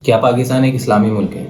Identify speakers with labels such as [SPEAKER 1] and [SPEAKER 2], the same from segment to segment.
[SPEAKER 1] क्या पाकिस्तान एक इस्लामी मुल्क है?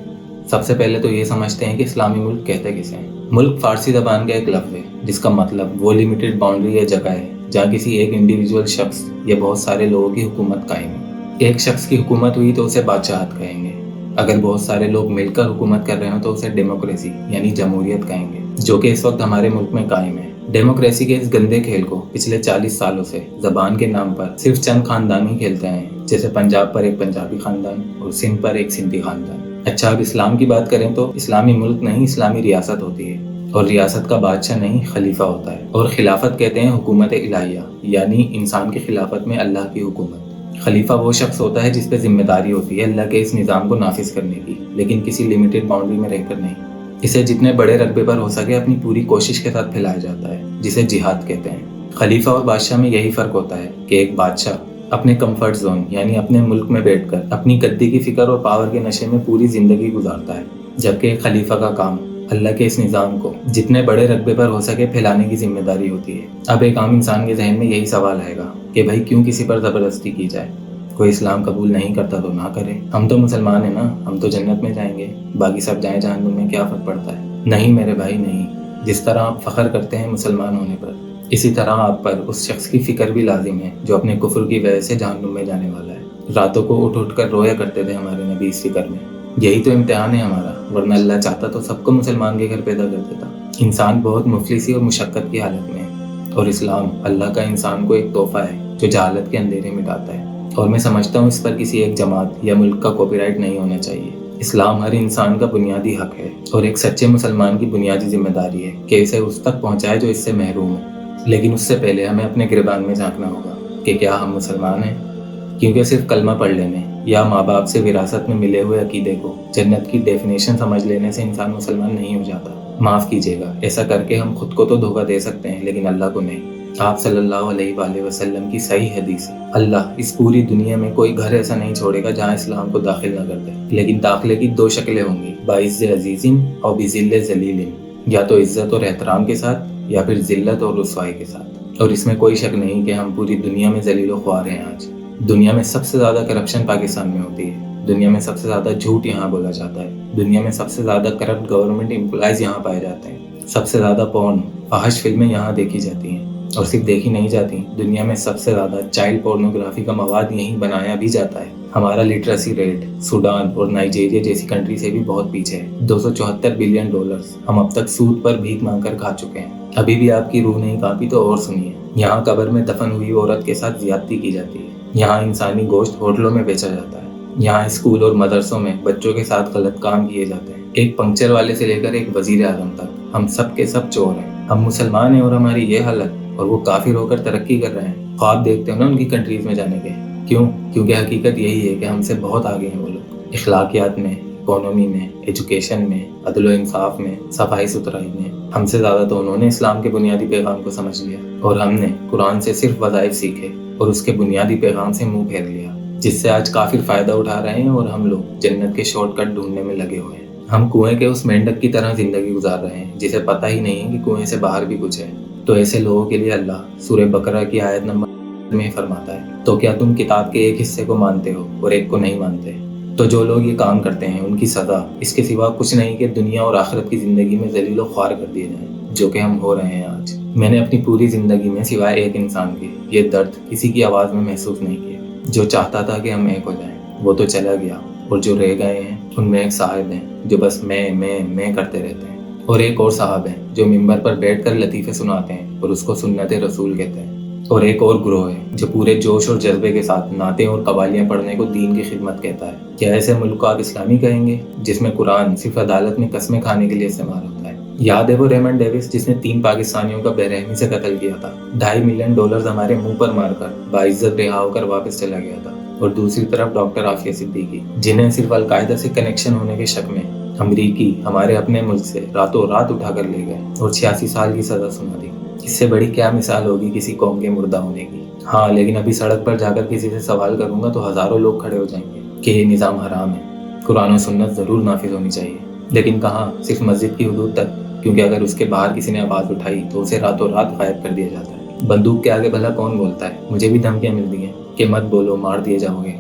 [SPEAKER 1] सबसे पहले तो ये समझते हैं कि इस्लामी मुल्क कहते किसे हैं। मुल्क फारसी ज़बान का एक लफ्ज़ है जिसका मतलब वो लिमिटेड बाउंड्री या जगह है जहाँ किसी एक इंडिविजुअल शख्स या बहुत सारे लोगों की हुकूमत कायम है। एक शख्स की हुकूमत हुई तो उसे बादशाहत कहेंगे। अगर बहुत सारे लोग मिलकर हुकूमत कर रहे हो तो उसे डेमोक्रेसी यानी जमहूरियत कहेंगे, जो कि इस वक्त हमारे मुल्क में कायम है। डेमोक्रेसी के इस गंदे खेल को पिछले 40 सालों से ज़बान के नाम पर सिर्फ चंद खानदान ही खेलते हैं, जैसे पंजाब पर एक पंजाबी खानदान और सिंध पर एक सिंधी खानदान। अच्छा, अब इस्लाम की बात करें तो इस्लामी मुल्क नहीं, इस्लामी रियासत होती है, और रियासत का बादशाह नहीं खलीफा होता है। और खिलाफत कहते हैं हुकूमत इलाहिया, यानी इंसान की खिलाफत में अल्लाह की हुकूमत। खलीफा वो शख्स होता है जिस पे जिम्मेदारी होती है अल्लाह के इस निज़ाम को नाफिज करने की, लेकिन किसी लिमिटेड बाउंड्री में रहकर नहीं। इसे जितने बड़े रकबे पर हो सके अपनी पूरी कोशिश के साथ फैलाया जाता है, जिसे जिहाद कहते हैं। खलीफा और बादशाह में यही फ़र्क होता है कि एक बादशाह अपने कंफर्ट जोन यानी अपने मुल्क में बैठकर अपनी गद्दी की फिक्र और पावर के नशे में पूरी ज़िंदगी गुजारता है, जबकि एक खलीफा का काम अल्लाह के इस निज़ाम को जितने बड़े रकबे पर हो सके फैलाने की जिम्मेदारी होती है। अब एक आम इंसान के जहन में यही सवाल आएगा कि भाई क्यों किसी पर ज़बरदस्ती की जाए? कोई इस्लाम कबूल नहीं करता तो ना करे, हम तो मुसलमान हैं ना, हम तो जन्नत में जाएंगे, बाकी सब जाए जहन्नुम में, क्या फ़र्क पड़ता है? नहीं मेरे भाई नहीं। जिस तरह आप फ़ख्र करते हैं मुसलमान होने पर, इसी तरह आप पर उस शख्स की फ़िक्र भी लाजिम है जो अपने कुफ्र की वजह से जहन्नुम में जाने वाला है। रातों को उठ उठ कर रोया करते थे हमारे नबी इस फिक्र में। यही तो इम्तिहान है हमारा, वरना अल्लाह चाहता तो सबको मुसलमान के घर पैदा कर देता। इंसान बहुत मुफलिसी और मुशक्क़त की हालत में है, और इस्लाम अल्लाह का इंसान को एक तोहफ़ा है जो जहालत के अंधेरे मिटाता है। और मैं समझता हूँ इस पर किसी एक जमात या मुल्क का कॉपीराइट नहीं होना चाहिए। इस्लाम हर इंसान का बुनियादी हक है और एक सच्चे मुसलमान की बुनियादी जिम्मेदारी है कि इसे उस तक पहुँचाए जो इससे महरूम है। लेकिन उससे पहले हमें अपने गिरबान में झांकना होगा कि क्या हम मुसलमान हैं, क्योंकि सिर्फ कलमा पढ़ लेने या माँ बाप से विरासत में मिले हुए अकीदे को जन्नत की डेफिनेशन समझ लेने से इंसान मुसलमान नहीं हो जाता। माफ़ कीजिएगा, ऐसा करके हम खुद को तो धोखा दे सकते हैं लेकिन अल्लाह को नहीं। आप सल्लल्लाहु अलैहि वसल्लम की सही हदीस है, अल्लाह इस पूरी दुनिया में कोई घर ऐसा नहीं छोड़ेगा जहाँ इस्लाम को दाखिल न कर दे। लेकिन दाखिले की दो शक्लें होंगी, बाइज़्ज़ अज़ीज़िन और बिज़िल्ल ज़लीलिन, या तो इज़्ज़त और एहतराम के साथ या फिर ज़िल्लत और रुसवाई के साथ। और इसमें कोई शक नहीं कि हम पूरी दुनिया में ज़लील व ख्वार हैं। आज दुनिया में सबसे ज़्यादा करप्शन पाकिस्तान में होती है, दुनिया में सबसे ज़्यादा झूठ यहाँ बोला जाता है, दुनिया में सबसे ज़्यादा करप्ट गवर्नमेंट एम्प्लॉयज़ यहाँ पाए जाते हैं, सबसे ज़्यादा पॉर्न फाहिश फिल्में यहाँ देखी जाती हैं, और सिर्फ देखी नहीं जाती, दुनिया में सबसे ज़्यादा चाइल्ड पोर्नोग्राफी का मवाद यहीं बनाया भी जाता है। हमारा लिटरेसी रेट सूडान और नाइजीरिया जैसी कंट्री से भी बहुत पीछे है। 274 बिलियन डॉलर्स हम अब तक सूद पर भीख मांगकर खा चुके हैं। अभी भी आपकी रूह नहीं कांपी तो और सुनिए। यहाँ कब्र में दफन हुई औरत के साथ ज्यादती की जाती है, यहाँ इंसानी गोश्त होटलों में बेचा जाता है, यहाँ स्कूल और मदरसों में बच्चों के साथ गलत काम किए जाते हैं। एक पंक्चर वाले से लेकर एक वजीर आजम तक हम सब के सब चोर हैं। हम मुसलमान हैं और हमारी ये हालत, और वो काफिर होकर तरक्की कर रहे हैं। ख्वाब देखते हो ना उनकी कंट्रीज में जाने के, क्यों? क्योंकि हकीकत यही है कि हमसे बहुत आगे हैं वो लोग, इखलाकियात में, इकोनॉमी में, एजुकेशन में, अदल व इंसाफ में, सफाई सुथराई में। हमसे ज़्यादा तो उन्होंने इस्लाम के बुनियादी पैगाम को समझ लिया, और हमने कुरान से सिर्फ वज़ाइफ सीखे और उसके बुनियादी पैगाम से मुंह फेर लिया, जिससे आज काफिर फ़ायदा उठा रहे हैं और हम लोग जन्नत के शॉर्टकट ढूंढने में लगे हुए हैं। हम कुएं के उस मेंढक की तरह ज़िंदगी गुजार रहे हैं जिसे पता ही नहीं है कि कुएं से बाहर भी कुछ है। तो ऐसे लोगों के लिए अल्लाह सूरह बकरा की आयत नंबर में फरमाता है, तो क्या तुम किताब के एक हिस्से को मानते हो और एक को नहीं मानते? तो जो लोग ये काम करते हैं उनकी सज़ा इसके सिवा कुछ नहीं कि दुनिया और आखिरत की ज़िंदगी में ज़लील व ख्वार कर दिए जाएं, जो कि हम हो रहे हैं आज। मैंने अपनी पूरी ज़िंदगी में सिवाय एक इंसान के ये दर्द किसी की आवाज़ में महसूस नहीं किया। जो चाहता था कि हम एक हो जाएं वो तो चला गया, और जो रह गए हैं उनमें एक साहिब हैं जो बस मैं करते रहते हैं, और एक और साहब हैं जो मिंबर पर बैठकर लतीफ़े सुनाते हैं और उसको सुन्नत रसूल कहते हैं, और एक और ग्रोह है जो पूरे जोश और जज्बे के साथ नाते और कवालियाँ पढ़ने को दीन की खिदमत कहता है। क्या ऐसे मुल्क को आप इस्लामी कहेंगे जिसमें कुरान सिर्फ अदालत में कस्में खाने के लिए इस्तेमाल होता है? याद है वो रेमंड डेविस जिसने 3 पाकिस्तानियों का बेरहमी से कत्ल किया था, $2.5 मिलियन हमारे मुंह पर मारकर बाइज्जत रिहा होकर वापस चला गया था। और दूसरी तरफ डॉक्टर आफिया सिद्दीकी, जिन्हें सिर्फ अलकायदा से कनेक्शन होने के शक में अमरीकी हमारे अपने मुल्क से रातों रात उठाकर ले गए और 86 साल की सज़ा सुना दी। इससे बड़ी क्या मिसाल होगी किसी कौम के मुर्दा होने की। हाँ, लेकिन अभी सड़क पर जाकर किसी से सवाल करूंगा तो हज़ारों लोग खड़े हो जाएंगे कि ये निज़ाम हराम है, कुरान और सुन्नत ज़रूर नाफिज होनी चाहिए। लेकिन कहाँ, सिर्फ मस्जिद की हुदूद तक, क्योंकि अगर उसके बाहर किसी ने आवाज़ उठाई तो उसे रातों रात गायब कर दिया जाता है। बंदूक के आगे भला कौन बोलता है? मुझे भी धमकियाँ मिलती हैं कि मत बोलो, मार दिए जाओगे।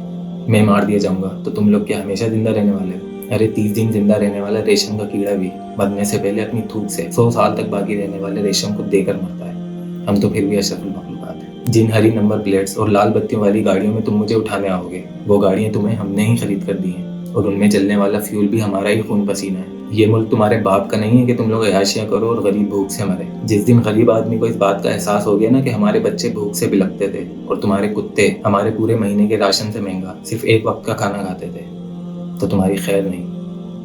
[SPEAKER 1] मैं मार दिया जाऊंगा तो तुम लोग क्या हमेशा जिंदा रहने वाले हो? अरे 30 दिन जिंदा रहने वाला रेशम का कीड़ा भी मरने से पहले अपनी थूक से 100 साल तक बाकी रहने वाले रेशम को देकर मरता है। हम तो फिर भी अशरफुल मखलूकात हैं। जिन हरी नंबर प्लेट्स और लाल बत्तियों वाली गाड़ियों में तुम मुझे उठाने आओगे, वो गाड़ियां तुम्हें हमने ही खरीद कर दी हैं और उनमें चलने वाला फ्यूल भी हमारा ही खून पसीना है। ये मुल्क तुम्हारे बाप का नहीं है कि तुम लोग अयाशियां करो और गरीब भूख से मरे। जिस दिन गरीब आदमी को इस बात का एहसास हो गया ना कि हमारे बच्चे भूख से बिलखते थे और तुम्हारे कुत्ते हमारे पूरे महीने के राशन से महंगा सिर्फ एक वक्त का खाना खाते थे, तो तुम्हारी खैर नहीं।